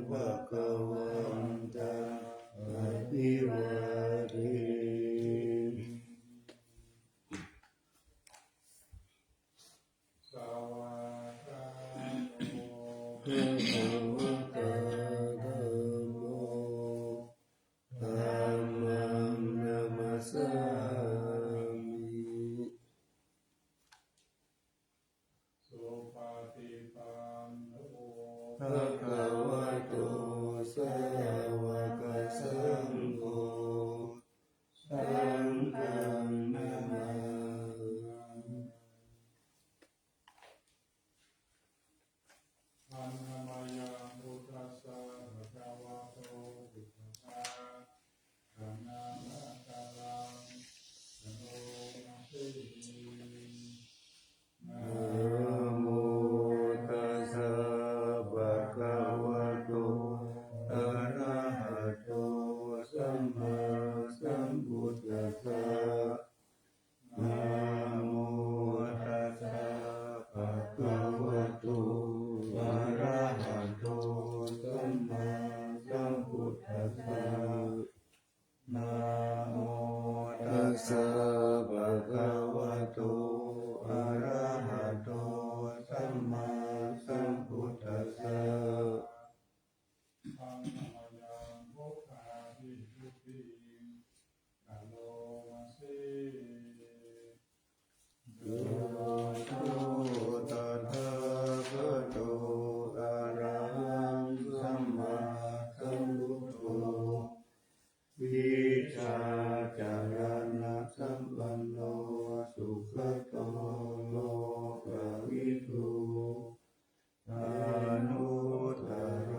ภะคะวันตังอะภิวาเทภะคะวะโตธัมโมธัมมังนัมมัสสามิสุปฏิปันโนภะคะวะโตสาวกสังโฆสังฆังนามาอันนามายาพุทธัสสะภะคะวะโตพุทธัสสะธัมมังนามานะโมตัสสะนะโมตัสสะภะคะวะโตอะระหะโตสัมมาสัมพุทธัสสะนะโมตัสสะภะคะวะโตอะระหะโตสัมมาสัมพุทธัสสะนะโมตัสสะภะคะวะโตอะระหะโตสัมมาสัมพุทธัสสะธัมมังยังพุทธาภิทุติกะโลมาเสโยโตตถาคตโตอะระหังสัมมาสัมพุทโธวิชาจารณะสัมปันโนสุขโตโลกวิทูอนุตตโร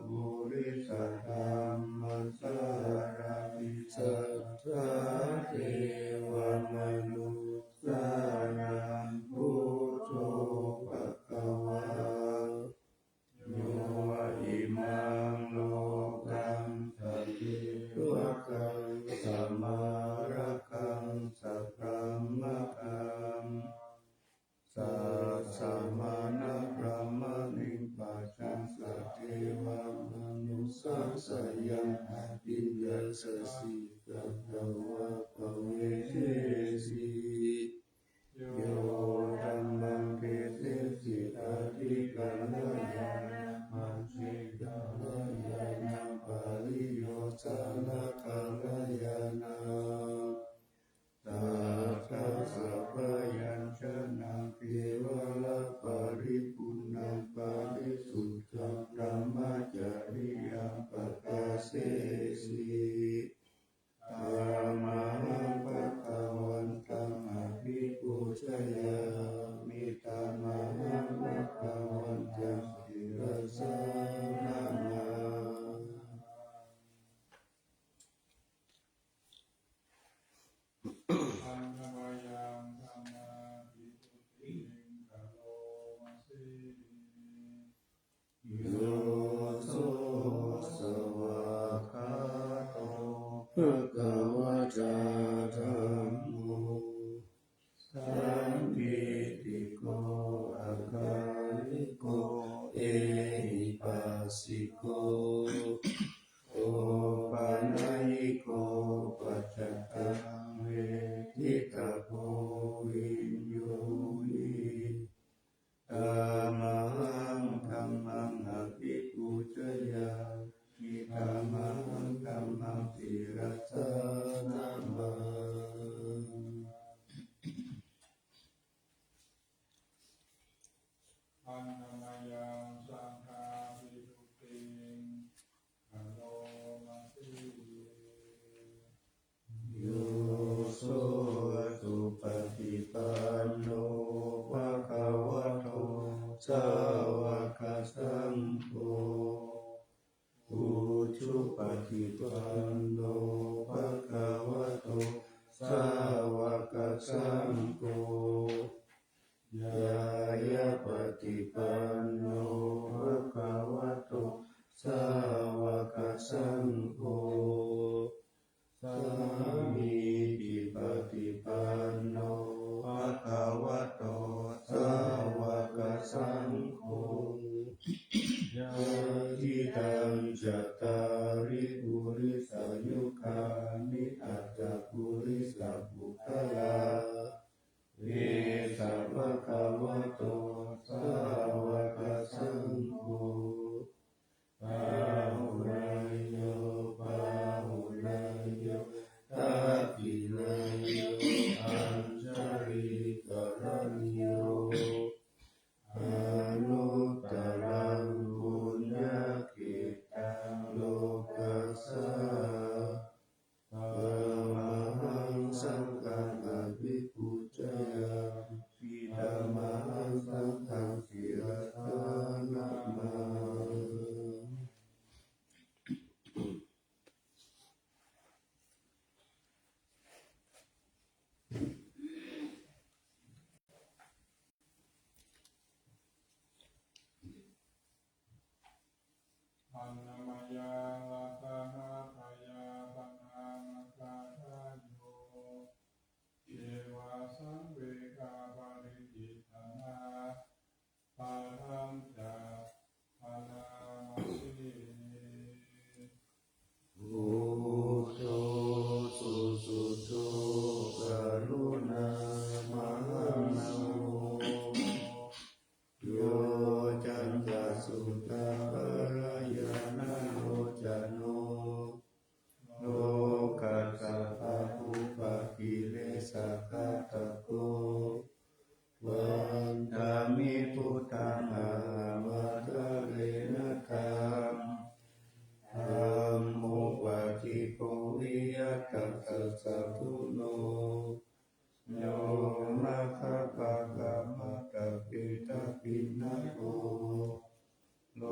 บุริสธรรมสารติสัทธาเทวมนุษย์สานังพุทโธภะคะวาโยอิมังโลกังสัพพิวะกังสัมมาระกังสัพพะมะกังสัสสะมานะพระมะนิปัสสังสัทเทวมนุสสังสยังปิญญสสิกัพพวะภเวเทสีโยธัมมังเกเสสิอาทิกัลยาณมัชฌิกัลยาณปาริโยสานกัลยาณสัทธะสัพพยัญชนะเทวะปริปุณณปาริสุทธังธรรมจริยังปกาเสสีธัมมังภะคะวันตังอะภิปูชยามิธัมมังภะคะวันตังศิรสานามาอันนามายังธัมมาภิทุติกะโลมาเสโยโสสวากขาโตภะคะวะตาธัมโมสังฆิติโกอะคาลิโกเอหิปัสสิโกโอปานายิโกปัจจตังเวทิตาโพวิญโยหิธัมมังธัมมังอภิปูชยามิธัมมังธัมมังศิรสานามาอันนามยังสังฆาภิทุติกะโลมาเสโยโสสุปฏิปันโนภะคะวะโตสาวกสังโฆอุชุปฏิปันโนภะคะวะโตสาวกสังโฆยายาปฏิปันโนภะคะวะโตสาวกสังโฆสามีจิปฏิปันโนภะคะวะโตสาวกสังโฆยะทิตา จตาริปุริสายุคานิอัตตปุริสปุคลาเอสัพพะคะวะโตสาวกสังโฆปาหุรัยโยปาหุรัยโยทัพพินัยโยอัญชริกรณิโยอนุตตรังปุญญกิตังโลกัสสะปะมหังสังฆังอภิปุจจยามิธัมมังสังฆังสิรสานะมาอันนามายาลาภาหาทายาปนานาคาทายโยเอวาสังเวกาปาริจิตนาปาทังจาปานามาสิโอโตสุสุโตกรุณามหังนาโมโยจันตสุตาภรยานาโนจันโนโลกัสสะภะอุปกิเลสะขะตะโกวันธามิพุทธังอะหังวัฏเรนะธัมธัมโมวัจจิโกวิยัตถัสสะสัพพุโนโยนะคะภะคะมะตะปิตะปินะโกโล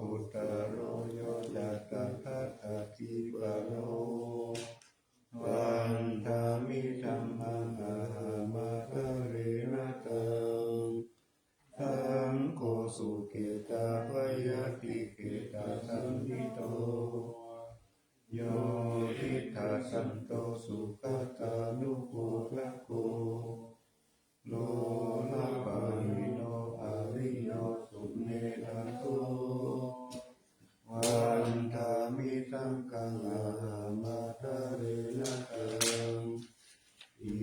กุตโรโยจัตถะทัตถิปะโนวันธามิธัมมังอะหังมัตเรนะตังทังโกสุเกตาภยติเกตาสัมมิโตโยทิทัสสันโตสุขตานุโกละโกโลละปะหิโนอริโยสุเนนะโตวันธามิสังฆังอะหังมัตเรนะตังอิ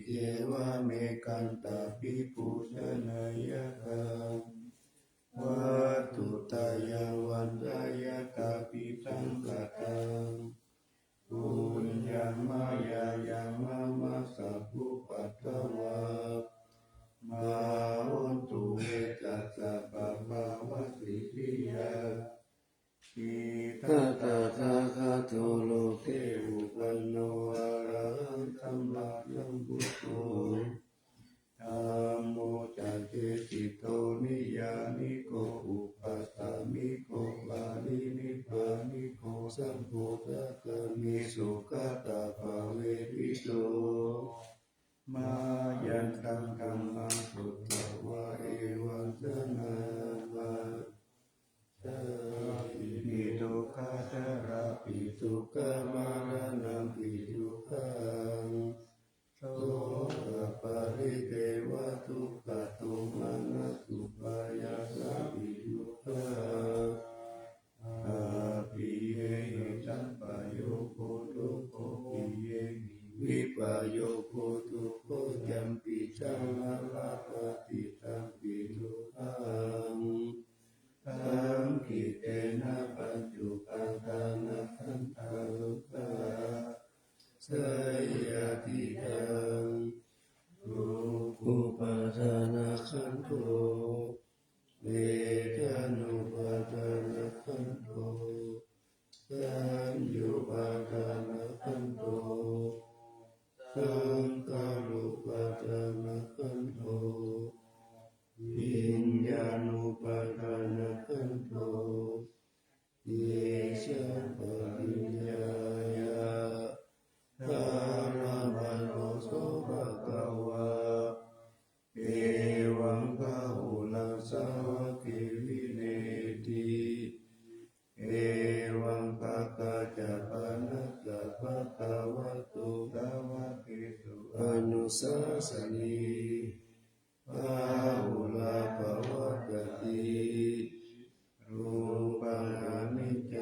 เกวะเมกันตาปิปุชนายกังวัตถุตายังวันทายตาปิสังกตังปุญญามายายังมะมะสัพพุปัตตวะมาหุนตุเวจัสสะปะภาวะสิทธิยาอิทัตตะทะคะโตโลเกอุปันโนอะระหังสัมมาสัมพุทโธธัมโมจักเกจิโตนิยานิโกอุปัสสามิโกปาลินิพพานิโกสัมโพธิกามิสุขตาภาเววิโตมายันตังธัมมังสุตตวะเอวังสนามาสาปิทุกขะทาราปิทุกขะมารานังปิทุกขังโสกปาริเทวะทุกขโทมานะสุปายาสาปิทุกขังอาปิเยหิสัมปโยโคทุกโคปิเยหิวิปโยโคทุกโคยัมปิจังอาลาปติตังปิทุกขังสังคิเตนะปัญจุปัฏฐานะขันธาทุกขาสยติตังรูปุปาทานะขันโธเวทนุปาทานะขันโธสัญญูปาทานะขันโธสังขารุปาทานะขันโธวิญญาณุปาทานะขันโธเยชะปริญญายะธารมโนโสภะคะวะเอวังพะหุลังสาวะเกวิเนติเอวังภะคะจะปะนะจะภะคะวะโตภะวะเกสุอนุสาสนีภะหุลาภวัตติรูปังอนิจจั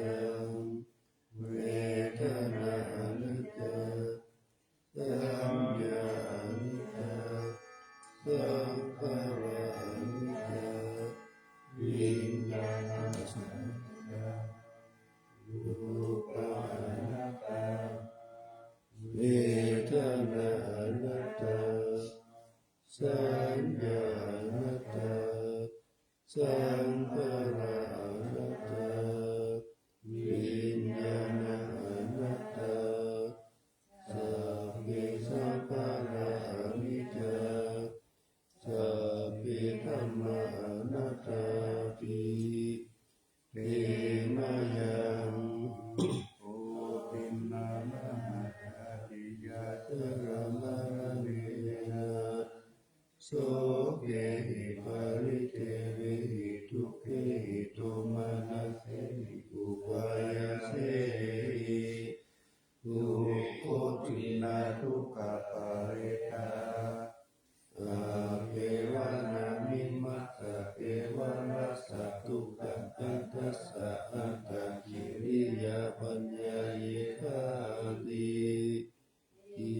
ปัญญาเยคาติที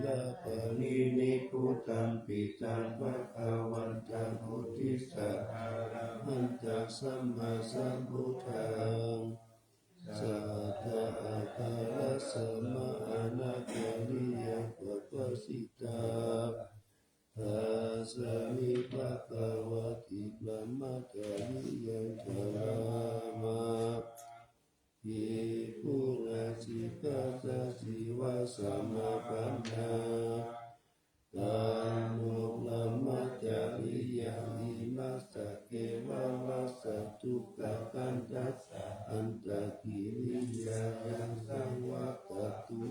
ละปะนินิพุตังปิตังภะคะวันตังอุทิสะอะระหันตังสัมมาสัมพุทธังสัทธะอาคารัสสะมะอานาคาริยังปัปปะสิตาอาสามิภะคะวะติปะมะกะริยังธรรมะเยปุราสิกาตาสิวะสัมมาปัญญาตานุลัมมะจาริยังอิมัสสะเกวะวัสสะทุกขะคันทัสสะอันตะกิริยายังสังวะกตุ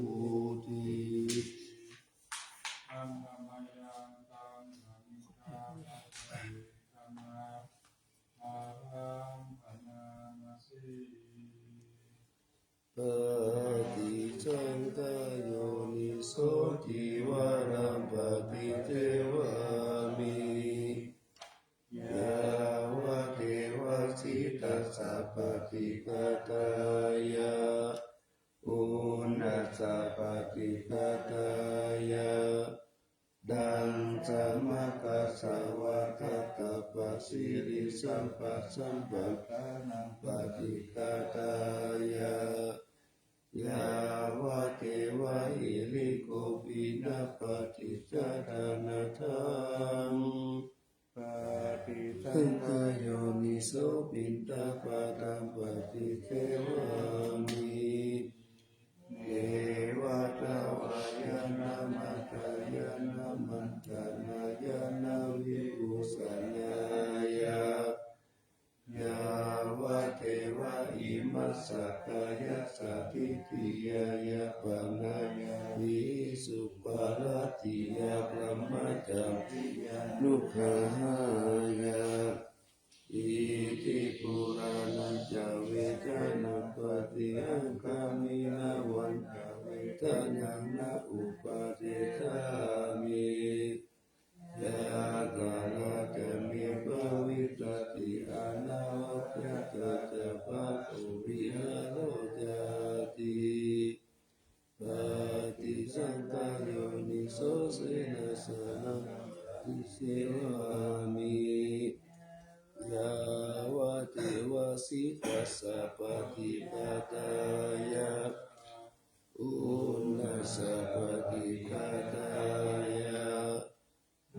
ติอันนามยังตังหังคามัสสิกานาอารังปนามาสีปฏิจังกายโยนิโสติวารัมปฏิเทวามิยาวะเทวสิตัสสะปฏิกาตายะอุนัสสะปฏิกาตายะดังสัมมากัสสะวะทัตตะปัสสิริสัมปัสสัมปัฏฐานังปฏิกาตายะยาวะเทวะหิริโกปินะปฏิจจารณะทังปฏิสังขายโยนิโสปินตาปะตังปฏิเทวามิเนวะตาวายานามัตตายานามันตนายานาวิปุสัญญายายาวะเทวะอิมัสสะกายะสัทธิติยายะปนายาวิสุปาลติยาพระมจัมปิยานุภหายาอิติปุรานันจเวทนาปฏิอังคามินาวันจเวทนานาอุปาเทธามิยากาลาจะมีภวิตติอานาวัตตะจะปะตุวิหารโรจาติปฏิสังขารโยนิโสเสนะสนะทิเสวามิยาวะเทวสิตัสสะปฏิปทายะอุนัสสะปฏิปทายะ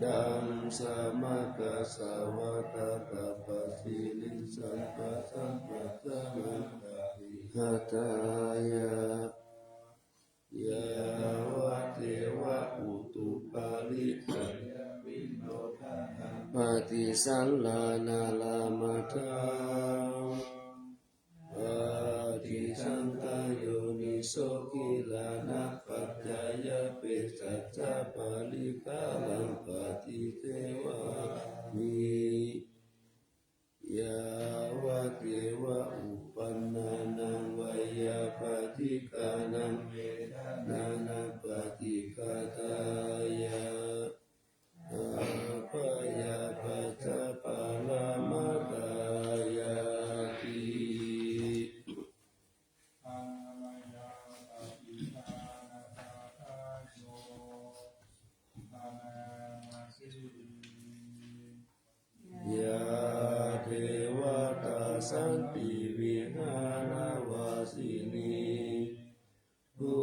ดังสัมมากัสสะวะตะตะปะสิลิสัมปัสสัมปัสสะมันตะปิหะตายะยาวะเทวะอุตุปาลิกัญญวิโนทานังปฏิสัลลานาลามาทังปฏิสังขายโยนิโสกิลานะปัจจายะเปสัจจาปาลิกาลังปฏิเทวามิยาวะเทวะอุปันนานังวายาปฏิกานังเวทนานังปฏิกาตายะอาภยาปัจจปาลามกายาติอันนามยังปฏิทานาคาทาโยปนามาสี ยาเทวตาสันติวิหารวาสินีภู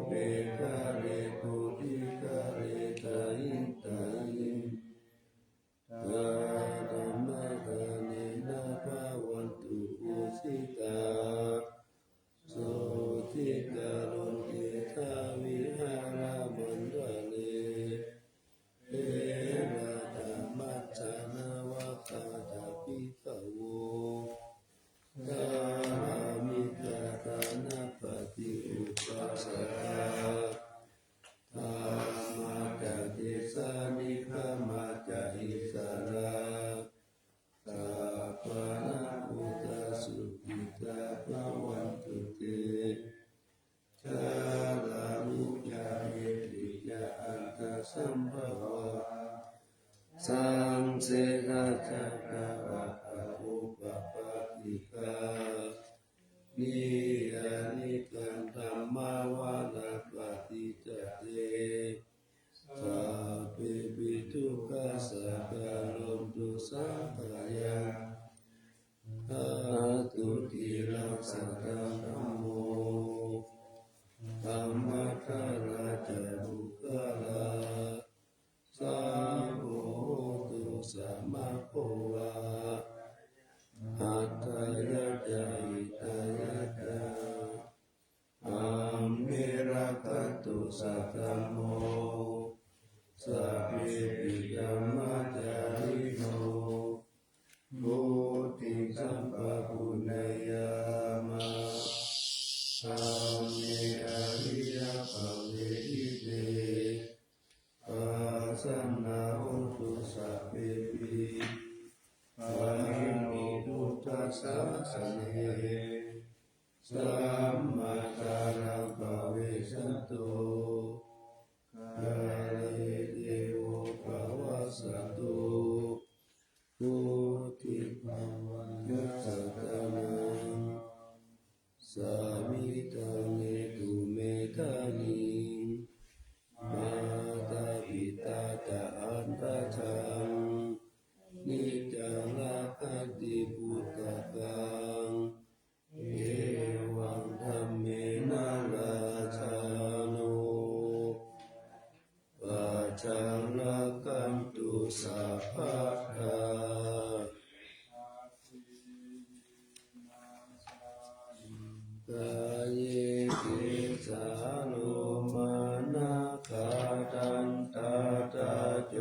เปกะเรภูติกะเรตายินตายินตาธัมมะกะเนนะภาวันตุปุสิตาโสทิกะโลเกทาวิหารมันดาเลเอราธรรมัจจานาวะคาตาปิกะโวกามิกาตานาปฏิอุปัสสะธามาจาเทสานิฆามาจาอิสาราตาปานาอุตาสุขิตาภวันตุเตชาลามุจาเยติยะอันตสัมภวะสังเสกะจักะวะอะอุปปาติกานิยานิ สัตธัมโมสัพเพปิธัมมัจจาริโนพุทธิสัมปะปุณยามะธัมเมอริยภเวทิเตปัสสนาอุตุสัพเพปิปานิโนพุทธัสสะสะเนสัมมาจารังภเวสันโตกาเลเทโวภวัสสตุพุทธิภวังยัสสะตานังสามิตังเนตุเมธานิมาตาปิตาตาอันตทังนิจังลักขติพุทธกังเอวังธัมเมนะราชาโนปัจจังลักขันตุสัพพะทา กายเยกิสาโลมานะคาตันตาตาโจ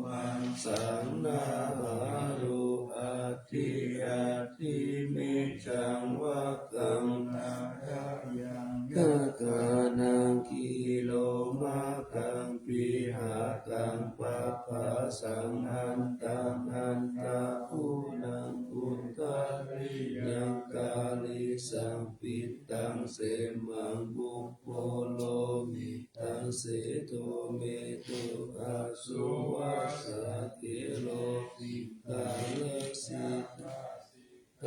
มันสังนาหารุอาทิอาทิมิจังวะกังนารายังกะกานังกิโลมากังปิหากังปะปะสังหันตังหันตาอุนังอุตตาริยังกาลิสังปิตังเสมังบุปโปโลมิตังเสโตเมโตอาสุวัสสะเกโลติกาลสิตา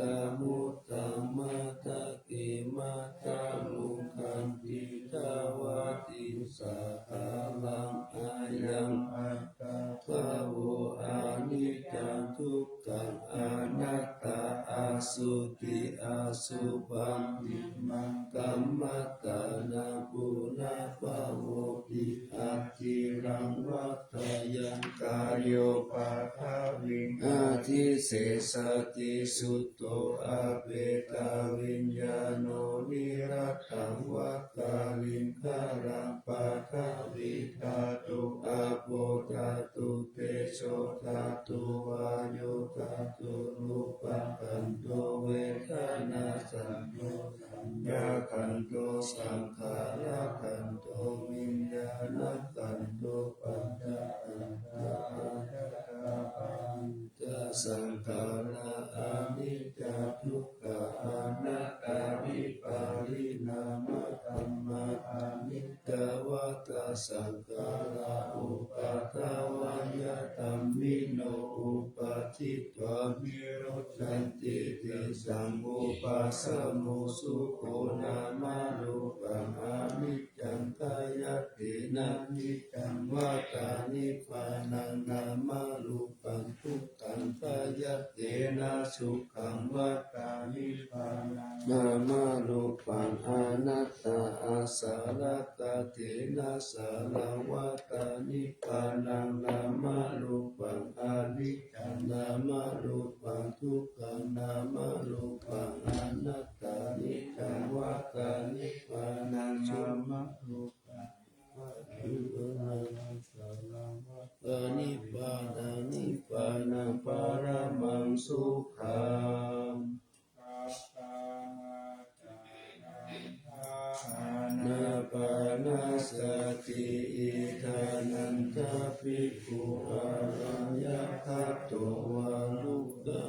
กามุตตมัตตะเกมัตตะลุคันติตาวะติสาคาลังอายังอัตตาภะโวอานิจจังทุกขังอนัตตาอาสุติอาสุปังติมังกัมมัตตานาปุนาภะโวติอาจิรังวัฏยังกายโยปะทาวิงอาทิเสสติสุตโตอาเปตาวิญญาโนนิรัตถังวัคคาลิงคารังปะทาวิธาตุอาโปธาตุเตโชธาตุวายุธาตุรูปังขันโตเวทนาสันโตสัญญาขันโตสังขารขันโตวิญญาณขันโตปัญญาขันโตอาทัตตาปัญจสังขาราอานิจจทุกขาอนัตตาวิปาริณามธัมมาอานิจจวัฏฏสังขาราอุปาทวายธัมมิโนอุปาทิตวามิรุชันติติสังอุปาสโมสุโคนามาลุปังอานิจจังกายตินานิจจังวัฏานิพพานังนามาลุปังทุกขังกายตินาสุขังวัฏานิพพานังนามาลุปังอนัตตาอาสาลกเตนะสาลวัฏานิพพานังนามาลุปังอนิจจังนามาลุปังทุกขังนามาลุปังอนัตตานิจังวัฏานิพพานังนามาลุปังทุกขังนาสาลังวัฏานิพพานังนิพพานังปรมังสุขังนาปานาสติอิทานันทภิกขุอารัญญคัตโตวาลุกะ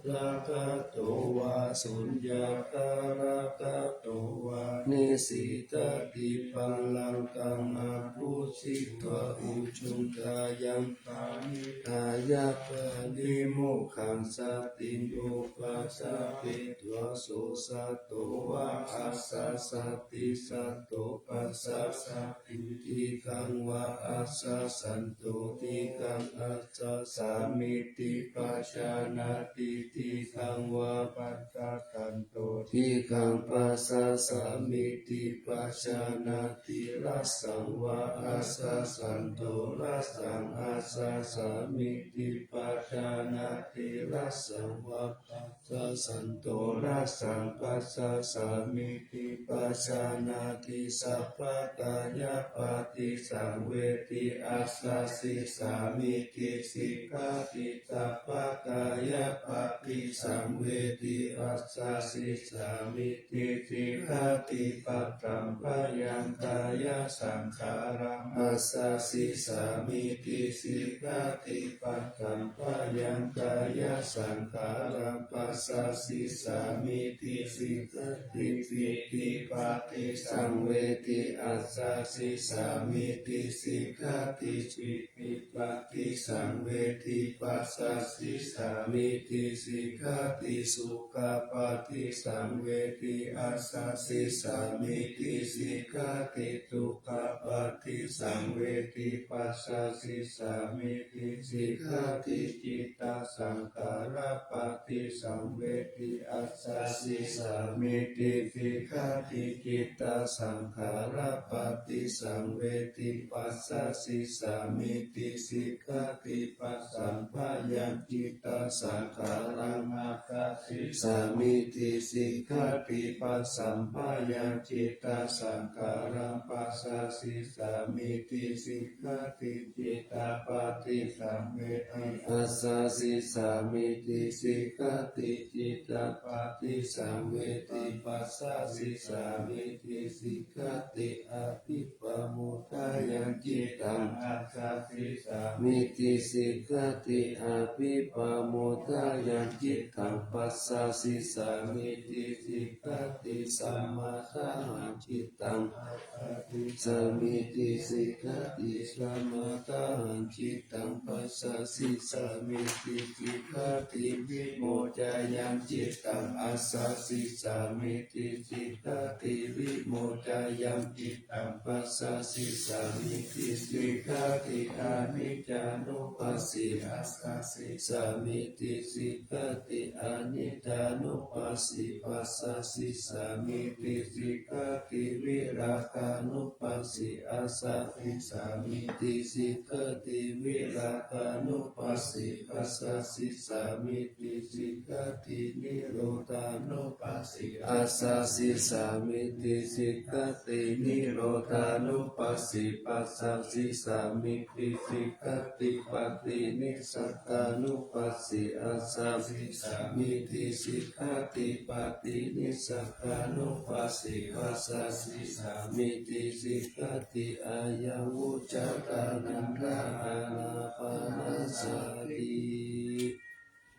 ระกะโตวาสุญญาการะกะโตวานิสิตติปัลลังกังอาภูสิตวะอุจุงกายังปานิกายะปะนิโมขังสติอุปัสสะปิตวะโสสัตโตวะอัสสะสติสัตโตปัสสะสติติกังวะอัสสะสันโตติกังอัสสะสามิติปัจจานาติติกังวะปัสสะสันโตติกังปัสสะสามิ มิติปัจจานาติรัสสังวะอาสาสันโตรัสสังอาสาสามิติปัจจานาติรัสสังวะปัสสะสันโตรัสสังปัสสะสามิติปัจจานาติสัพพะกายปฏิสังเวทิอาสาสิสามิติสิกขาติสัพพะกายปฏิสังเวทิอาสาสิสามิติสิกขาติปัตตัมปะยังกายสังขารังอาสาสิสามิติสิกขาติปัตตัมปะยังกายสังขารังปัสสะสิสามิติสิกขาติปิติปฏิสังเวทิอาสาสิสามิติสิกขาติปิติปฏิสังเวทิปัสสะสิสามิติสิกขาติสุขปฏิสังเวทิอาสาสิสามิติสิกขาติทุกขปฏิสังเวทิปัสสะสิสามิติสิกขาติจิตตสังขารปฏิสังเวทิอาสาสิสามิติสิกขาติจิตตสังขารปฏิสังเวทิปัสสะสิสามิติสิกขาติปัสสัมภายัญจิตตสังขารังอาคาสิสามิติสิกขาติปัสสัมภายัญจิตตสังขารังปัสสะสิสามิติสิกขาติจิตตปฏิสังเวทิอาสาสิสามิติสิกขาติจิตตปฏิสังเวทิปัสสะสิสามิติสิกขาติอาภิปโมทายัญจิตตังอาสาสิสามิติสิกขาติอาภิปโมทายัญจิตตังปัสสะสิสามิติสิกขาติสัมมาทาหังจิตตังอาสาสิสามิติสิกขาติสัมมาทาหังจิตตังปัสสะสิสามิติสิกขาติวิโมจายัญจิตตังอาสาสิสามิติสิกขาติวิโมจายัญจิตตังปัสสะสิสามิติสิกขาติอานิจจานุปัสสิอาสาสิสามิติสิกขาติอานิจจานุปัสสิปัสสะสิสามิติสิกขาติวิราคานุปัสสิอาสาสิสามิติสิกขาติวิราคานุปัสสิปัสสะสิสามิติสิกขาตินิโรธานุปัสสิอาสาสิสามิติสิกขาตินิโรธานุปัสสิปัสสะสิสามิติสิกขาติปฏินิสสกานุปัสสิอาสาสิสามิติสิกขาติปฏินิสสกานุปัสสิปัสสะสิสามิติสิกขาติอายังวุจจตานันทาอานาปานาสติ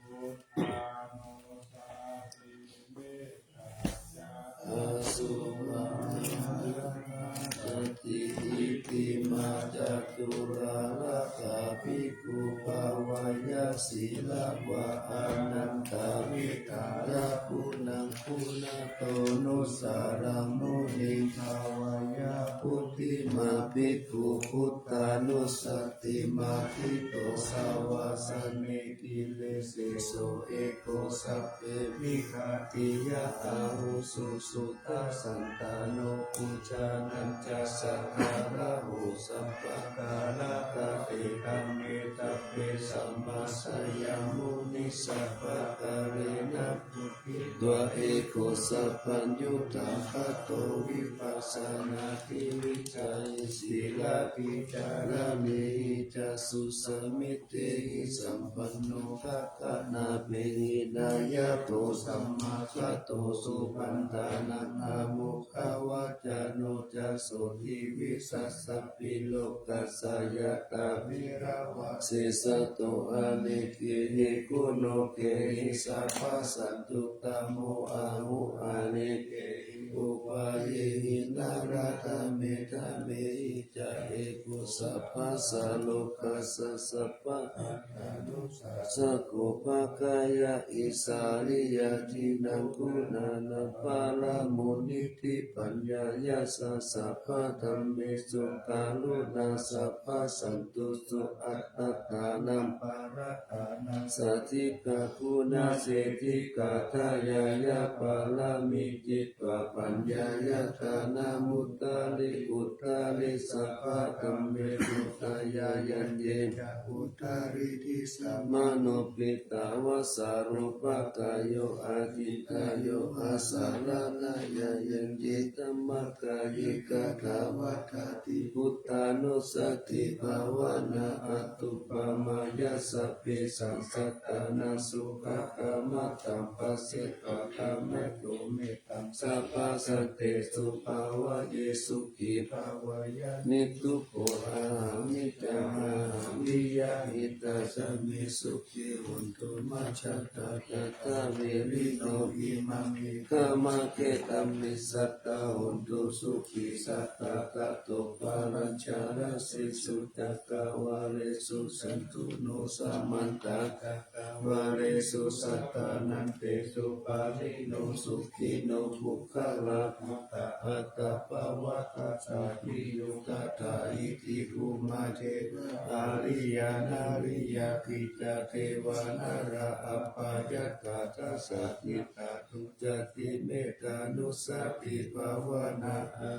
พุทธานุสาติเมตตาญา อาสุมาสติอิติมาจตุราระกาภิกขุภาวายาสีลาวะอานันตาวิทาระคุณังคุณโตนุสารังมุนิภาวายาพุทธิมาภิกขุพุทธานุสติมาทิโตสาวาสเนติเลเสโสเอโกสัพเพมิฆาติยะอาหุสุสุตาสันตาโนปุจานัญจะสัทธาระหุสัพพะกาลตะเตกัมเมตะเปสัมมาสยามุนิสัพพะกะเรนะปุถิตัวเอโกสัพพัญญุตังคะโตวิปัสสนาทิวิจัยสีลาปิจารเนหิจัสสุสมิเตหิสัมปันโนทัคคะนาเปหินายะโตสัมมาคะโตสุปันตานังอามุขาวาจาโนจัสโสทิวิสัสสะปิโลกัสสยตาวิราวะเสสะโตอะเนกิหิกุโนเกหิสัพพะสันตุตโมอะหุอะเนเกหิอุปาเยหินาราธเมธะเมหิจะเอกุ สัพพะสัลโลกัสสะสัพพะ สักโกภะกายะอิสาริยะทินังคุณานาภาลามุนิธิปัญญายาสัสสะพะธัมเมสุกาลุนาสัพพะสันตุสุอัตตานัมปาระตานังสัทธิกาคุณาเสธิกาทายายาปาลามิจิตวะปัญญายาตานามุตตาลิอุตตาลิสัพพะธัมเมสุตายายันเยนะอุตตาริทิสัมมาโนปิตาวะสารุปะกายโยอาทิตายโยอาสาลานายายันเยตัมมะกายิกาทาวัฏติพุทธานุสติภาวนาอัตตุปมายาสัพเพสังสัตตานาสุขกามตัมปัสสิกะกามะโตเมตัมสัพพะสัตเตสุภาวะเยสุขีภาวายานิทุโกอามิจามาวิยาหิตาสัมมิสุขีหุนตุมัจจตาตาเวริโนอิมังมิกามะเกตัมมิสัตตาหุนตุสุขีสัตตะกะโตปารัญชาราสิสุจักกวาเรสุสันตุโนสัมมันตากะวาเรสุสัตตานันเตสุปาริโนสุขีโนภุคลาภุตะอัตตะปวะตะสาธิยุตตาอิติภูมาเทวะอาริยานาริยาปิจเทวานาราอัปปายตาทัสสะทิตาทุจติเมตานุสติภาวนาอา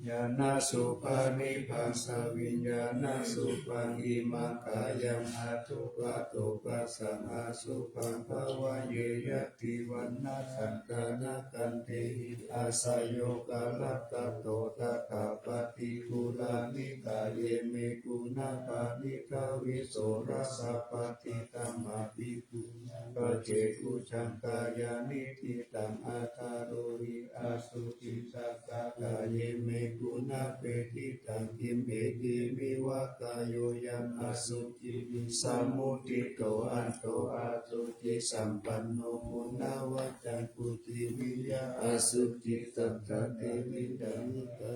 ญาณสุปานิปัสสวิญญาณสุปังอิมังกายังอาทุปะโตปัสสังอาสุปังภาวะเยยติวันนาสันตานากันเตหิอาสยโยกาลัตตโตตถาปฏิกุลานิกาเยเมกุณาปานิกาวิโสรัสสะปฏิตัมมาภิกขุปะเจกุจังกายานิทิตังอาคาโรหิอาสุจิสัสสะกายเยเมกุณาเปติตังกิมเอติมิวะกายโยยัมอสุจิสัมมุติโตอันโตอาสุจิสัมปันโนมุนาวัจันปุติวิยาอสุจิตัตถะเตวิดังตะ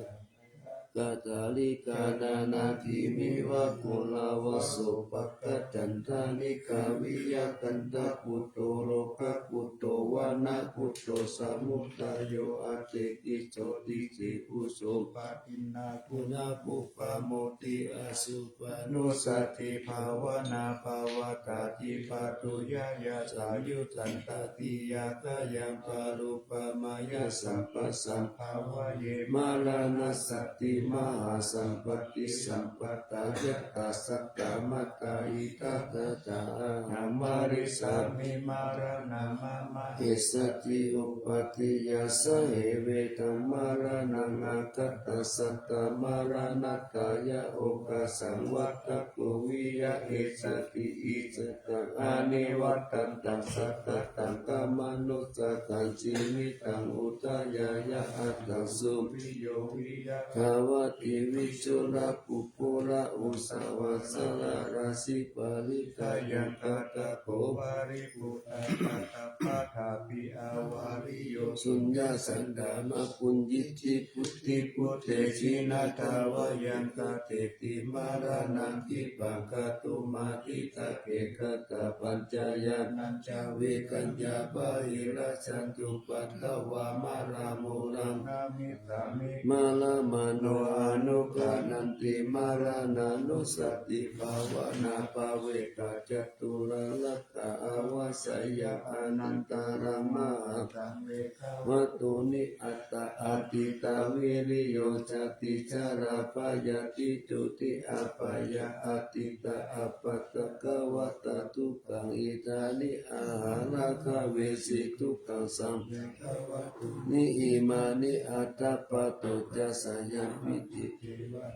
กาตาลิกานานาทิมิวะกุลาวโสปักกะจันทานิกาวิยากันตะปุตโตโลกะปุตโตวานะปุตโตสมุตายโยอาเจกิโสติสิอุโสปะทินนาปุญญปุปปะโมติอสุปะนุสติภาวนาภาวตาติปะตุยายาสายุตันตติยากายังปารุปมายาสัมปัสสัมภาวะเยมาลานัสสติมหาสัมปติสัมปตายัตตาสักกามัตตาอิทัตตานามาริสามิมารานามามาเอสติอุปติยาสเหเวตัมมารานังอาคัตตสัตตมารานัตตายะโอกาสังวัตโกวิยะเอสติอิสตังอานิวัตตังสัตตตังกามนุสตังจิมิตังอุตยายะอัตตังสุปิโยวิยะภาวติวิจุระปุปุระอุสาวาสละราสิปาริกายันตตะโกวาริปุตตะตะปะทาปิอาวาริโยสุญญาสันดามะปุญญิจิพุทธิพุทเตชินาทาวายันตเตติมารานังทิปังกตุมาติตะเกกตะปัญจายานัญจเวกัญญาปะหิราชันตุปัตตวามาราโมรังนามิสามิมาลามโนอนุกานันติมารานานุสติภาวนาภาเวกาจตุระลัตตาอาวาสยาอนันตารามาตังเวคาวตุนิอัตตาอติตาวิริโยจติจาราปายาติจุติอาปายาอติตาอปัตตะกวัตทุกังอิตานิอาหาราคาเวสิทุกังสัมนิอิมานิอัตตาปโตจัสยัมปิติ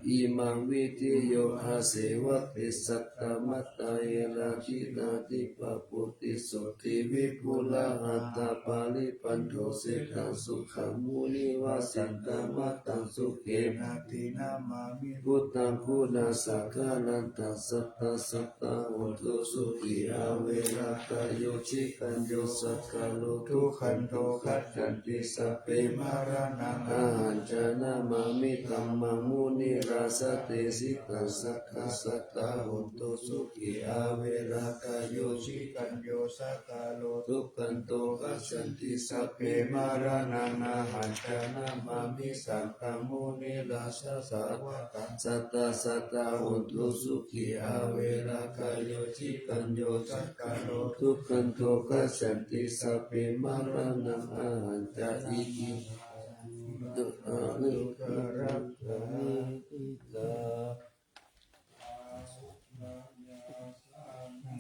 อิมังวิทิโยอาเสวะติสัตตมัตตาเอราจินาติปะปุติสุติวิปุลาหัตตาปาลิปันโทเสกังสุขังมุนิวาสิตามัตตังสุเขนาตินามามิพุทธังคุณาสักขานันตัสสัตตะสัตตะโหตุสุขีอาเวราตโยชิกัญโยสักขะโลทุขันโทขัจจันติสัพเพมารานังอาหัน จานามามิธัมมังมุนิราสเตสิกัสสะคัสสะตาหุนตุสุขีอาเวรากายโยชิกัญโยสักกาโลทุกขันโตกัสสันติสัพเพมารานานาหันจานามามิสังฆมุนิราสสาวกสัตตาสัตตาหุนตุสุขีอาเวรากายโยชิกัญโยสักกาโลทุกขันโตกัสสันติสัพเพมารานานาหันจาอิกิตุอานิกรักขานิกา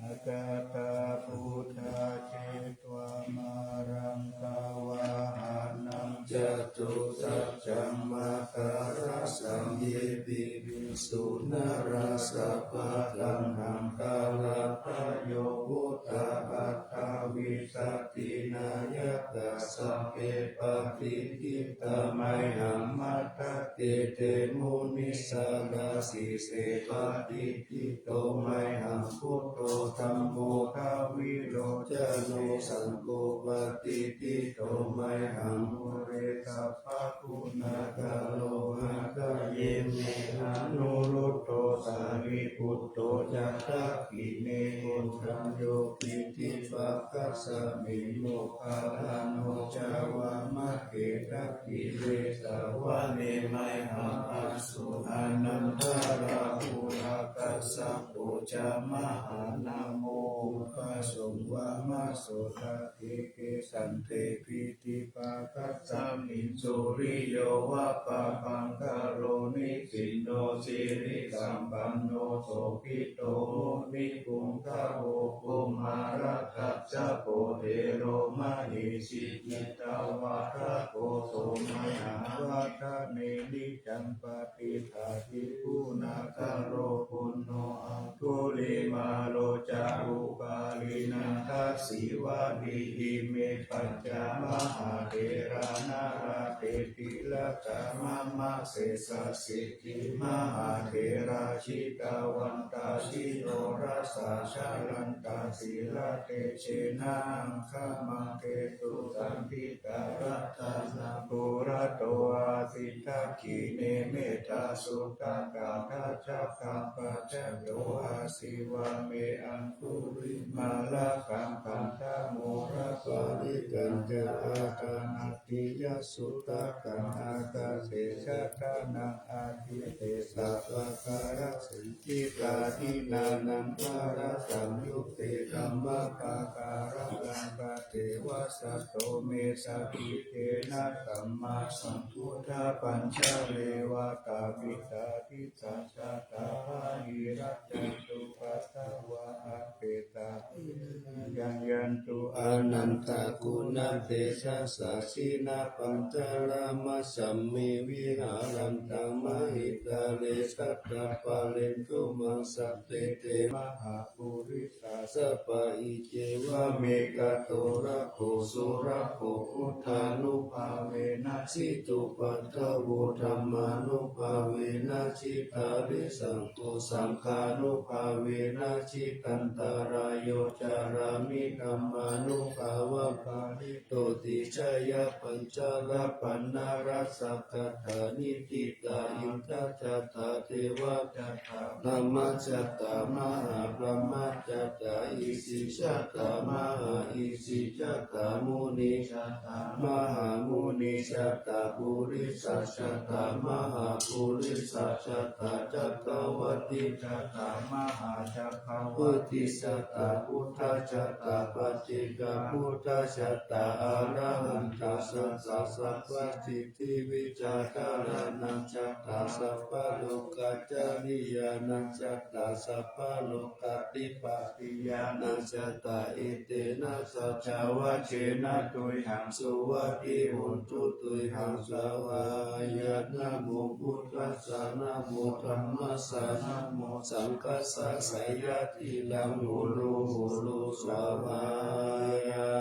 อากาตาพุทธาเจตวามารังกาวาหานัง จตุสัจจมาการะสัมเยปิวิสุนาราสะปะทังหังกาลาภโยพุทธาอัตถาวิสัตตินายกะสัพเพปฏิทิตาไมหังมัตตะเตเตมุนิสาลาสิเสปฏิทิโตไมหังพุทโธธัมโมภาวิโรจโนสังโฆปฏิทิโตไมหัง มุเรตัพพะคุณากาโลหะกะเยเมอนุรุตโตสารีปุตโตจัตตะกิเนโกสัญโยปิติปัสสะสะมิโมคาลาโนจาวามะเกตะกิเลสาวะเนไมหังอสุอานันตาราภูรากัสสะโปจามหานาโมภะสงวามะโสทะเทเกสันเตปิติปัสสะสะมิสุริโยวะปะปังคโรนิสินโนสิริสัมปันโนโสภิโตนิปุงคโหปุมาระกัจจโปเทโรมหิสิกิตาวะระโกโสมหาวัฏเนนิจัมปติทาทิปุนาคโรปุณโนอังคุลิมาโลจารุปาลินันทัสสิวะดีหิเมปัญจมหาเถรานาราเตติละกามะมะเสสะสิกิมหาเถราชิกาวันตาชิโนรัสสะชาลันตาศิลาเตเชนะอังคมังเตตุสัมพิการัตตานาปุระโตอาสิทากิเนเมตาสุตากาทัจจคัมปัจจโยอาสิวะเมอังคุริมาลาคัมปันตาโมระปาริกันจาอาตานาติยสุตากาอากาเสชะตานังอาทิเตสัพพะการะสิจิตาทินานังภาระสัมยุคเตธัมมะปะการะลังกะเทวะสัตโตเมสะกิเตนะธัมมาสัมพุทธะปัญชเลวะตาวิตาทิสัจจตาหิรัจจันตุปัสสาวะอะเปตายันตุอนันตกุณเตชะสะสินาปัญจลามะสัมมิวิหารันตังมหิตาเลสัตตะปะเลนตุมังสัพเตเตมหาปุริสาสปะอิเจวะเมกะโตระโคสุระโคอุทานุภาเวนะสิตุปัตถะโวธัมมานุภาเวนะชิตาริสังโฆสังฆานุภาเวนะชิตันตารายโยจารามิธัมมานุภาวะปาริโตติชยปัญจละปันนารัสสะกัตถานิติตาอินทัจจตาเทวะจัตตาธรรมจัตตามหาพรหมจัตตาอิสิจัตตามหาอิสิจัตตามุนิจัตตามหามุนิจัตตาปุริสัจจัตตามหาปุริสัจจัตตาจัตตวัตติจัตตามหาจักขวัตติสัตตาพุทธจัตตาปัจเจกพุทธจัตตาอะระหันตสัสสะสัพพสิทธิวิจาการนังจัตตาสัพพะโลกัจจริยานังจัตตาสัพพะโลกัตติปัตติยานังจัตตาอิเตนะสัจจาวะเชนะตุยหังสุวัตติหุนตุตุยหังสวายะนะโมพุทธัสสะนะโมธัมมัสสะนะโมสังคัสสะไสยะทิลังโหโลสวายะ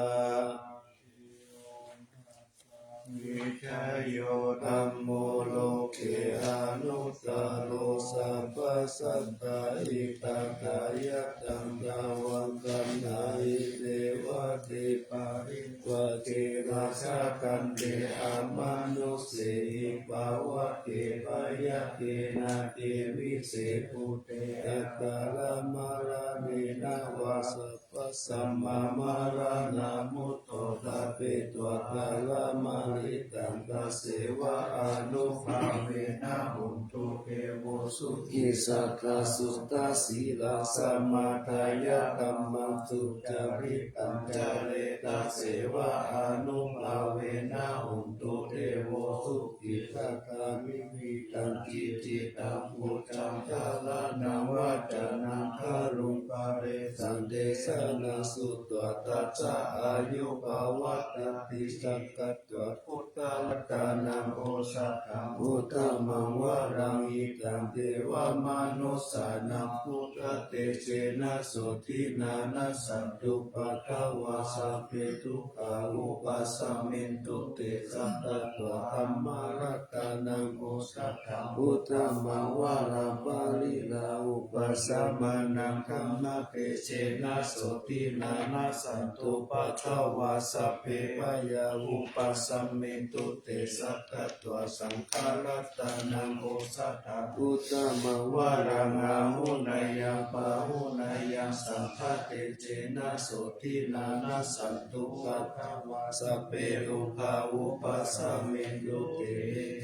วิชัยโยธัมโมโลเกอนุตตโรสัพพสัตตาอิตากายตังยาวังกันนาอิเทวะเทปาริวะเทราชกันเตอามานุเสหิ ภาวะเกปายะเกนาเตวิเศปุเตอะกาลมาราเนนาวาสัพพสัมมามารานามุตโตตาเปตัวกาลมาลิตังกเสวะอนุภาเวนะหุนตุเอโวสุขิสัตตสุตตสีลาสมาทายะธัมมังสุจาริตังจาเรตาเสวะอนุภาเวนะหุนตุเอโวสุขิสัตตามิมิตังกิจิตังพุทธังคาลานังวัจนังคารุปาเรสันเดสนาสุตตตัสสะอายุภาวัตติสักกัตตวพุทธวัตานังโอสัตถังพุทธมังวรังอิตังเทวมนุสสานังพุทธเตเชนะโสทินานัสสันตุปะทวาสัพเพทุกขาอุปัสสมินตุเตสัตตะตัวธัมมารัตานังโอสัตถังพุทธมังวรังปาลิลาอุปัสสมานังธัมมะเตเชนะโสทินานัสสันตุปะทวาสัพเพปยาอุปัสสมินตุเตสัตตะตัวสังฆรัตานังโอสัตถังพุทธมังวรังอาหุนายังปะหุนายังสัมภเตเจนะโสทินานัสสันตุปะทวาสัพเพอุปาอุปัสสมินตุเต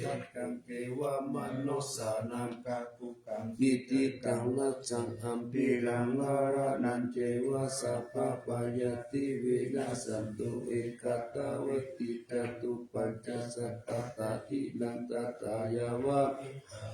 สัตตังเทวมนุสสานังกัปปุกังกิติตังลัจจังอัมปิรังวารนันเจวะสัพพะปายติวินาสันตุเอกตาวติตตุปัญจสัตตตาทินันตตายาวะ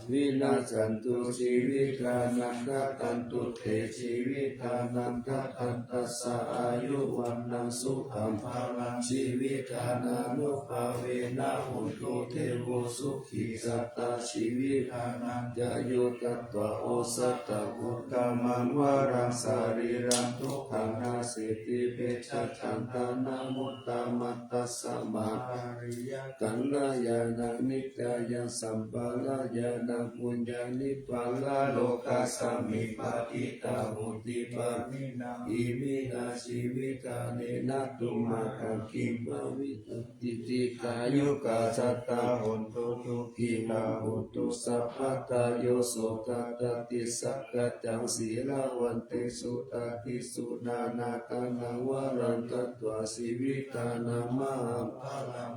วินาสันตุชีวิตานันตตันตุเตชีวิตานันตตันตัสสะอายุวันนังสุขัมภาลังชีวิตานานุภาเวนะหุนตุเทโวสุขิสัตตาชีวิตานันยายุตัตตวโอสัตตะอุตตมังวรังสารีรังทุกขังนาเสติเปชัจฉันทานามุตตามัตตัสสะมาอาริยกันลายานังนิจายังสัมปาลายานังปุญญานิปัลลาโลกัสสมิปติตาหุติปามินาอิมินาชีวิตาเนนะตุมาคังคิมะวิตุติติกายุกาสัตตาหุนตุทุกิลาหุนตุสัพพตาโยโสตตติสักกจังศีลาวันเตสุตติสุนานาคานังวรันตตวสีวิตานามา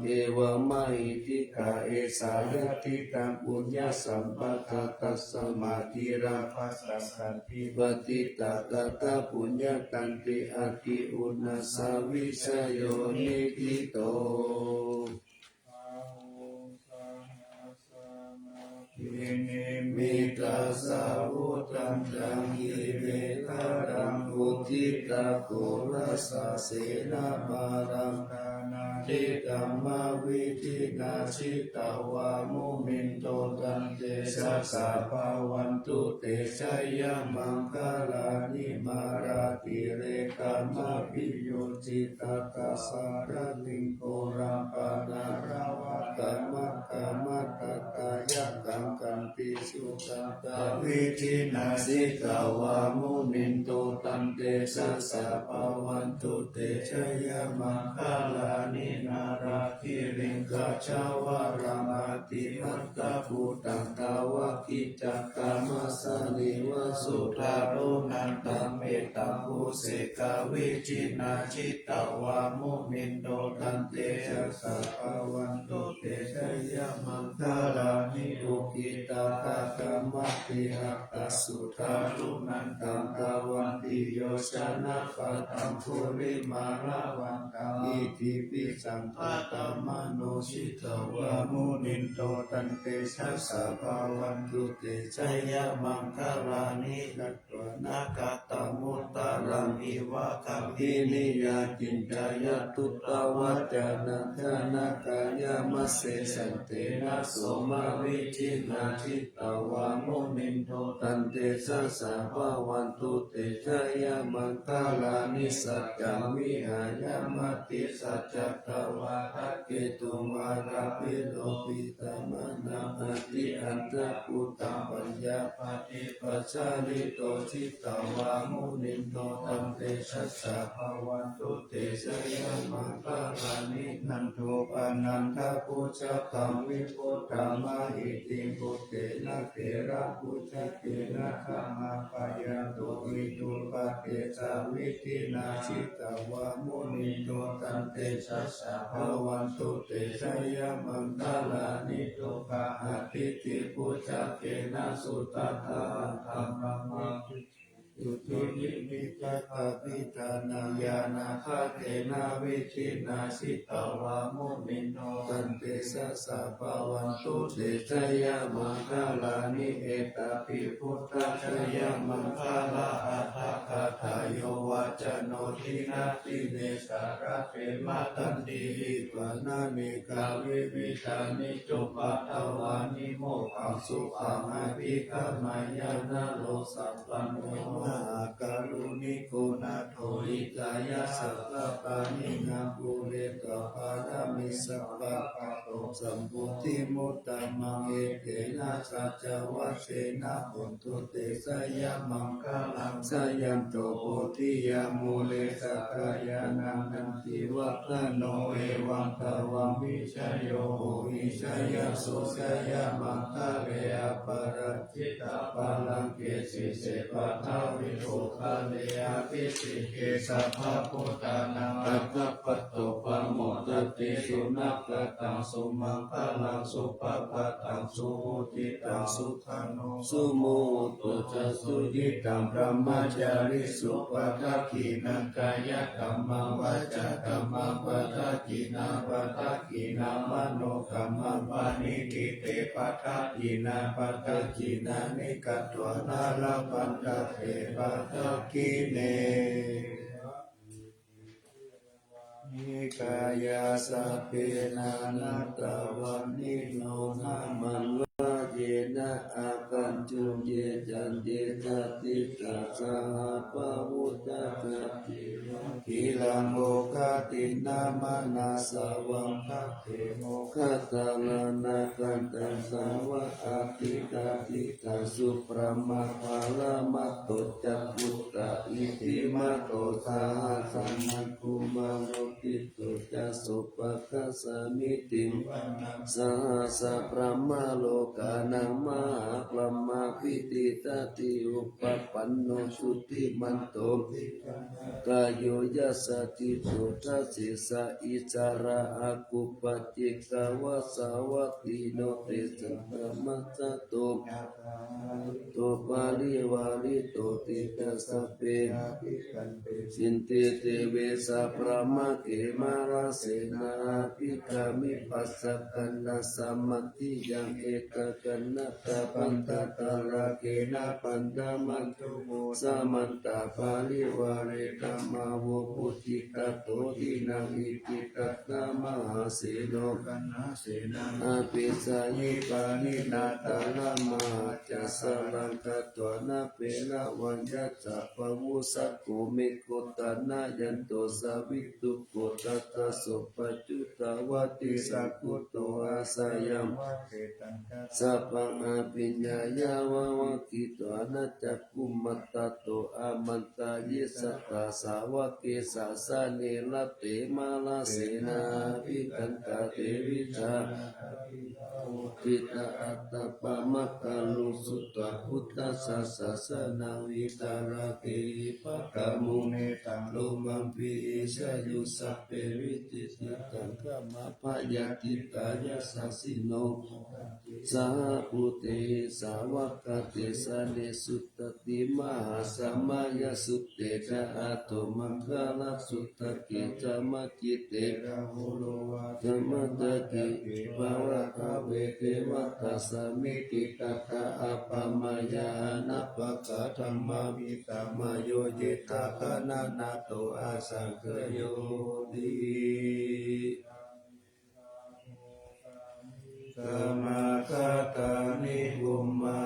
เอวมะหิติกาเอสายติตังปุญญสัมปะทะตัสสมาธิราภัสสันติปฏิตากตาปุญญตันติอาทิอุณสสาวิชโยนิทิโตอินิมิตาสาวุตันตังอิเวทารังอุทิตาโกรัสสะเสนามารังกานาทิกัมมาวิธินาชิตาวามุมินโตตันเตสัสสะภาวันตุเตชัยยมังคลานิมาราติเรกามาปิโยจิตาตาสารติงโกรังปานาราวัตมะกามะตตายะกังกันติสุตันตาวิธินาสิกาวามุนินโตตันเตสัสสะภาวันตุเตชัยยมังคลานินาราคิริงกัจจาวารามาติมัตตภูตังตาวะกิจักกามัสสนิวสุทารุนันตเมตตาภูเสกาวิจินาจิตตวามุนินโตตันเตสัสสะภาวันตุเตชัยยมังคลานิอุกิตาตากรรมติหัตตสุทารุนันตังตาวันติโยชนะปัตตังภูริมาราวันตังอิทิปิสัมภะตมโนชิตวามุนินโตตันเตชัสสะภาวันตุเตชัยยมังคลานิกัตตวนาคตมุตตารังอิวะคัมภินิยาจินจายตุตวัจจานันทนากายมัสเสสันเตนะโสมาวิจินาชิตา วามุนินโทตันเตสะสะภะวันตุเตชะยะมังคลานิสัจจังวิหายามติสัจจตวาระเกตุมาราปิโลปิตามนาปฏิอันตะปุตตังปัญญาปฏิปัสสาริโตชิตวามุนินโตตันเตชะสะภะวันตุเตชะยะมังคลานินันโทปานันทะปุจจตังวิปุตตามะอิติปุตเตนะเถระปุจจเกนะขมาปายาโตวิตุปะเตสาวิตินาชิตวามุนิโตตันเตชะสะภะวันตุเตชะยะมังคลานิโตปะอาทิติปุจจเกนะสุตตะธรรมมังตุติยิมิตตะปิตานายานาคาเทนาวิชินาสิตวามุนิโนตันเตสะสะภะวันตุเตชะยะมังคลานิเอตปิพุทธชยะมังคลาอัตถคาทายโยวัจโนทินาติเนสาระเปมาตันติหิปนานิกาวิวิชานิจุปัตตวานิโมขังสุขังอภิคามายานาโลสัพพันโนอาการุณิโกนาโทอิกายะสัพพะปานินาภูเรตปารามิสัพพะปะโตสัมพุทธิมุตตะมังเอเตนะสัจวัชเชนะปุตตุเตสยะมังคลังสยันโตโพธิยามูเลสักกายานันตันติวัตโนเอวังตวังวิชโยโหวิชยสุสยะมังคะเลอปรัจจิตาปาลังเกสิเสปัทาวิโภคาเลอภิสิเกสัพพะพุทธานังอัตถปัตโตปะโมตติสุนัขตังสุมังคลังสุปปะตังสุโหติตังสุขันโนสุโมตุจะสุยิตังพระมจาริสุปทักขินังกายกรรมังวาจากรรมังปทักขินาปทักขินามโนกรรมังปานิทิเตปทักขินาปทักขินานิกัตถวนาลปันตเตปทักขิเนนิกายาสัพเพนานัตตวันนิโนนามันวะเยนะอาคันจุเยจันเยจติตาสหปะวุตตะติกิลังโมคตินามานาสวังคเทโมคตาลานาคันตังสาวะอาติกาติกาสุปรมาภาลามัตโตจักพุตตะอิติมาโตสาหสัมมันคุมาโรติโตจัสสุปะคัสสมิติมสหัสสะพระมโลกานังมหาพรหมพิติตติอุปปันโนสุติมันโตกายโยยัสสติโตทัสสิสะอิจาระอากุปจิกาวะสาวัตติโนเตสัมมัสสะโตโตปาลิวาลิโตติตัสสะเปสินเตเตเวสะพระมเกมาราเสนาภิกขามิปัสสะกันนาสัมมติยังเอกกันนาตาปันตาตาราเกนะปันดามันตุโมสัมมันตาปาลิวาเรกัมมาโวปุจิกะโตตินังอิติกัตตามหาเสโนกันนาเสนาอภิสายิปานินาตาลามหาจัสสะลังกัตตวนาเปละวันยัสสะปะวุสักโกเมโกตานายันโตสาวิตุโกตัตตะสุปัจจุตาวติสักขุโตอาสยัมสัพพังอภิญญายาวาวกิโตอนัจจคุมัตตโตอามันตายิสัตตาสาวกเกสาสาเนลเตมาลาเสนาภิกันตาเทวิชาปิตาอัตตปะมะกะลุสุตตะพุทธสัสสะนาวิตาราเกปะกะมุเนตังโลมังปิชายุสัพเพวิจิติตังกัมมะพยาติกายาสัสสิโนสาภูเตสาวกเตสะเนสุตติมหาสัมมายสุตเตจะอาโตมังคลสุตตะกิจามจิตเตระโหโลวะธรรมตติภาวะภเวเทวตัสสมิติกัตตะอัปปมายานะปะกะธรรมวิตามโยจิตาคนานาโตอาสังเกโยติสมาคตานิบุมมา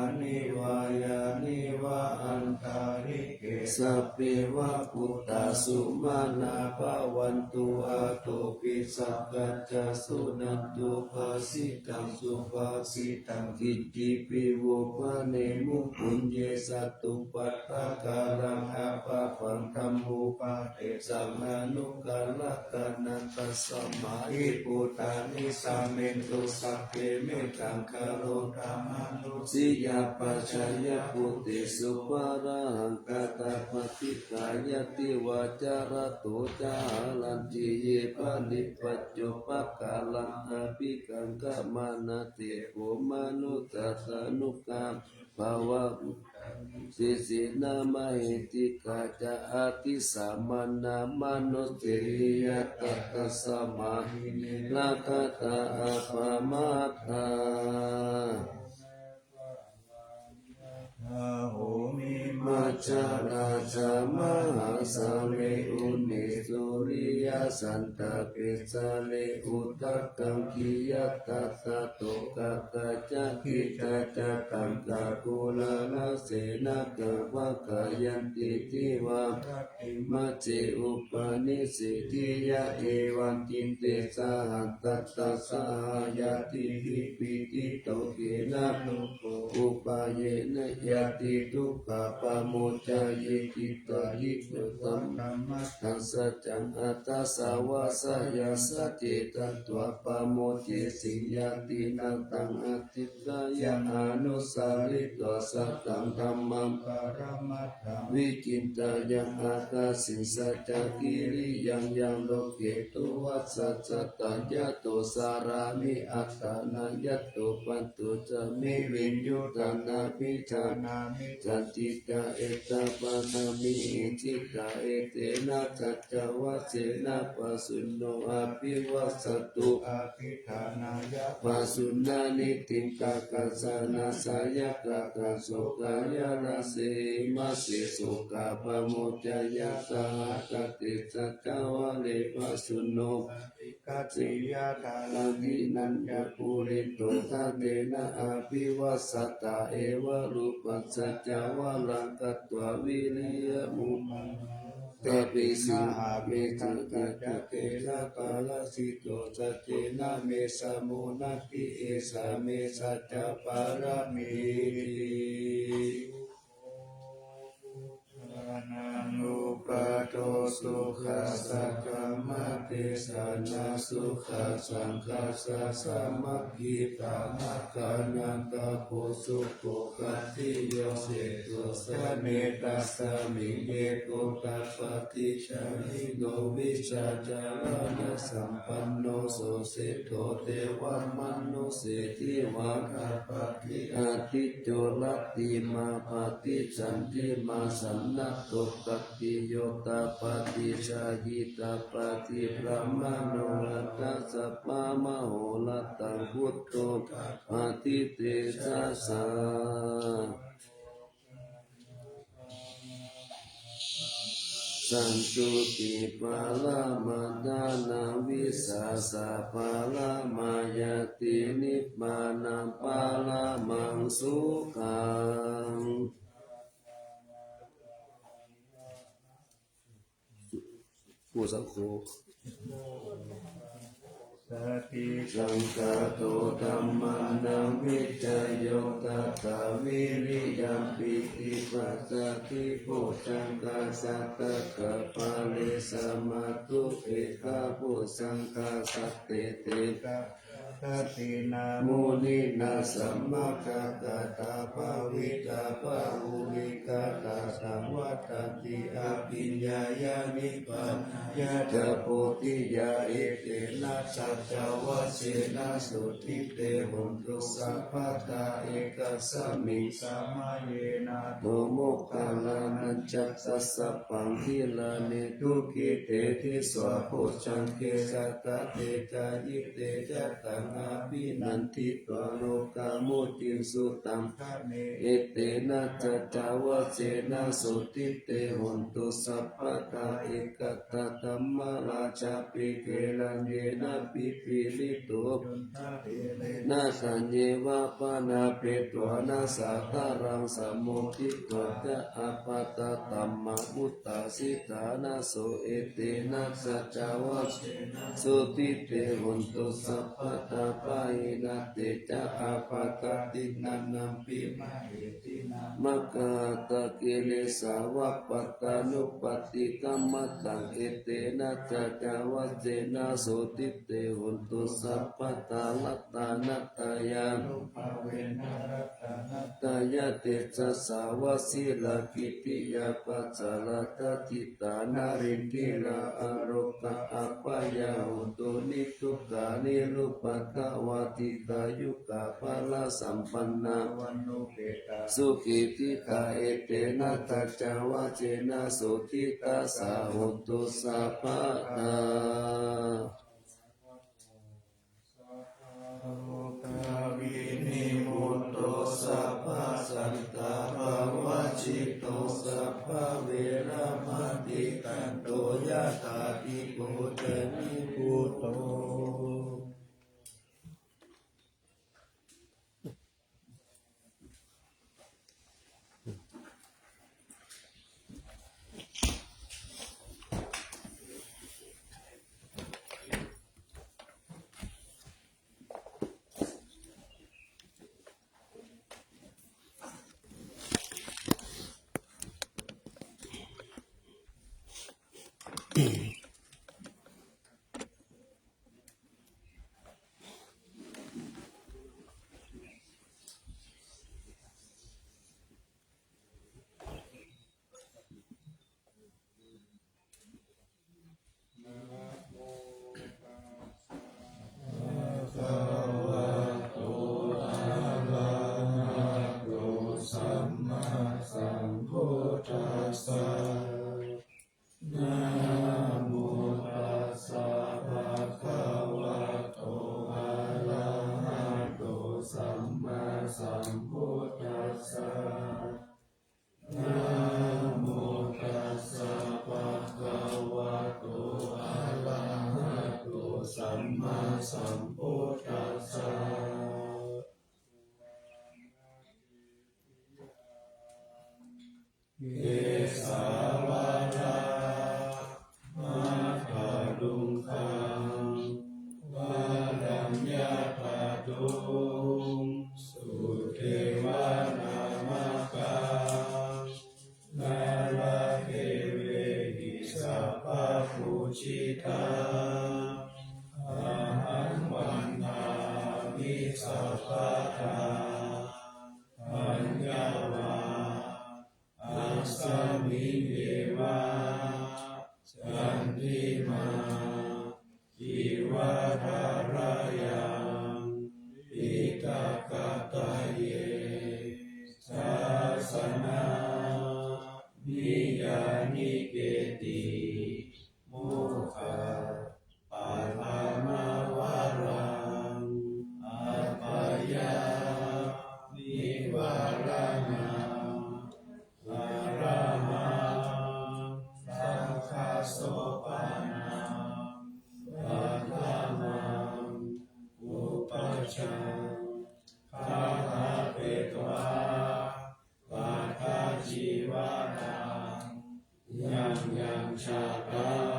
สัพเพวะพุทธาสุมาณาภาวันตุอาโตปิสักกัจจสุนันตุภาสิตังสุภาสิตังกิจจิปิโวภะเนมุปุญเยสัตตุปัฏฐกาลังอาภาปังธัมมุปาเตสังานุกาลกานันตัสสมาหิปุตานิสัมเมตุสัพเพเมตังคาโรธรรมานุสิยาปัจจยปุติสุปาราหังกตาปฏิกายติวาจารตุจาลันจิเยปะนิปัจจุปกาลังอภิกังกามานาเตโกมานุตัสสะนุกามภาวะสิสินามหิติกาจะอาติสามานามานุเตริยตัตตะสมาหิลาคตาอาภามาตาโหมิมัจจาราชามหาสาเลอุนิสุริยสันตปิสาเลอุตตังกิยตัสสะโตกะกะจะกิจจะตังกะกุลนาเสนะกะวะกะยันติทิวามัจเจอุปนิสิทิยะเอวันตินเตสะหัตตัสสะสหายติภิปิติโตเกนะอุปาเยนะยะติทุกขปะโมจายติตายิโกตัมทัสสะจังอัตตสาวาสยาสะเจตัตวะปะโมเจสิยาตินัตังอติกายะอนุสาริโตสัตตังธัมมัง ปรมัตถาวิจินตายังอากาสิสัจจกิริยังยังโลเกตุวัสสัจตัญญาโตสารามิอัตตานัญญโตปันตุจะมิวินยุตานาภิจานามิจันติกาเอตปานามิอิทิกาเอเตนะจัจจวัสเสนะปัสสุโนอาภิวัสสตุอาภิธานายะปัสสุนานิติงกากัสสานาสายกะกะโสกายาลาเสมาเสสุกาปโมจายาสากติสัจจวะเลปัสสุโนกัจจิยาตาลังหินัญญปุริโตทะเตนะอาภิวัสสตาเอวะรูปัสสัจจวะลังกัตตววิริยมุตปิสิเมตังกัจจเตนะปาลสิโตสัจเจนะเมสะโมนัตติเอสะเมสัจจปารามินานุปโตสุขัสสะกัมมะเทสนาสุขัสสังคัสสะสัมมัคคิตามะคานันตะโพสุโกกัตติโยเสตุสเมตัสสะมิเยโกตัสสะติชาลิโนวิชาจารณะสัมปันโนโสเสโทเทวมนุเสติวาคาปติอาทิจโจรติมาปฏิสันติมาสันนัตโตกัตติโยตาปฏิชายิตาปฏิพระมโนรัตถสัพพะมโหรัตตังพุทโธปฏิเตชะสาสันตุติปาลามาดานาวิสาสะปาลามายตินิพพานังปาลามังสุขังผู้สังโฆสติ สังฆาโตธัมมานังวิจโยตัสสะวิริยัมปิติปัสสติโพชังกาสัตตะกะปะเลสมาตุเอกาโพสังฆาสัตเตเต สตินา มุนินาสัมมาคตาตาภาวิตาภาหุลิกาตาสังวัตติอาปิญญายานิปัญญาจะโพธิยาเอเตนะสัจจวัสเสนะสุทิเตหุนตุสัพพตาเอกสมิง สัมมาเยนะ โตโมกขลานัญจัสสะสัพพังทิลานิทุกิเตทิสวะโพชังเกสัตตะเตจายิเตจัตตัง อาภินันทิปโลกาโมติสุตัม คาเน เอเตนะจัตตาวะเจนะสุติเตหนตุสัพพะทาเอกตตัมมาราชาปิเกลังเยนะปิปิลิโต ยุนทาเตเล นาสัญเยวะปานาเปตวนาสาคารังสมุทิตัวจะอาปาตตัมมาบุตตาสิตานาโสเอเตนะสัจจาวะสุติเตหนตุสัพพะตาปะหินาเตจะอาปาตตินันนัมปิ มาเหตินา มัคคาตะกิเลสาวะปัตตานุปติกัมมัตตังเอเตนะจัจจาวะเจนะโสติเตหนตุสัพพะตาลัตตานัตตายา นุภาเวนะรัตนะ ตายะเตจะสาวะสิลากิติยาปัจจลาตติตานารินทิลาอารกะอัปปายาหุตุนิทุกานิรุปัตตวาติตายุกะภาลสัมปันนา วันโนเกตา สุขิติกาเอเตนะตัจจาวะเจนะสุขิตาสาหุตุสัพพะตา โลกาวินิมุตโตสัพพะสัตตาภวชิตโตสัพพะเวระมติกันโตยะตาติโกเจนิพุตโต นะโมตัสสะ ภะวะโตอะระหะโตสัมมาสัมพุทธัสสะนะโมตัสสะภะคะวะโตอะระหะโตสัมมาสัมพุทธัสสะนะโมตัสสะภะคะวะโตอะระหะโตสัมมาสัมพุทธัสสะ เอสาวาทามาคาดุงคังวาดัญญาปาตุงสุเทวานามกังนาราเทเวหิสัพพะปุชิตาอาหังวันนามิสัพพะทาปัญญาวา อาสามิเอวะจันติมาจิวาทารายังปิตากาตาเยสาสนานิยานิเกติโมคาปาทามาวารังอาปายานิวารานัง อะระหังสังฆาโสปานังปัฏฐามังอุปัชฌังคาหาเปตวาปัฏฐาชีวานังยังชาตัง